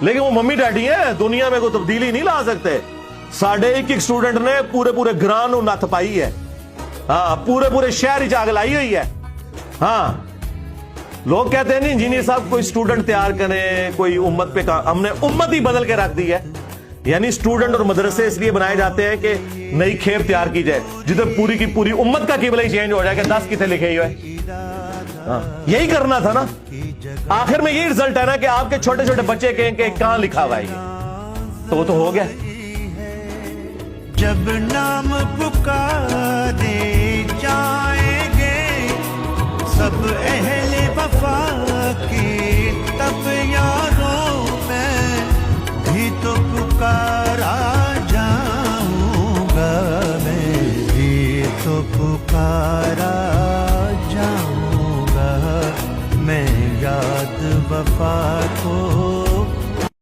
लेकिन वो mummy daddy है, दुनिया में कोई तब्दीली नहीं ला सकते। साढ़े एक स्टूडेंट ने पूरे पूरे ग्रां नूं नत्थ पाई है। हाँ, पूरे पूरे शहर च आग लाई हुई है। हाँ, लोग कहते हैं नहीं इंजीनियर साहब कोई स्टूडेंट तैयार करें, कोई उम्मत पे काम, हमने उम्मत ही बदल के रख दी है। यानी स्टूडेंट और मदरसे इसलिए बनाए जाते हैं कि नई खेप तैयार की जाए, जिधर पूरी की पूरी उम्मत का किबला ही चेंज हो जाए कि 10 कितने लिखे हुए। हाँ, यही करना था ना। आखिर में यही रिजल्ट है ना कि आपके छोटे छोटे बच्चे के कहां लिखा हुआ है, तो वो तो हो गया। जब नाम पुकारे जाएंगे सब अहले वफा के, तब यारों मैं भी तो पुकारा जाऊंगा, मैं भी तो पुकारा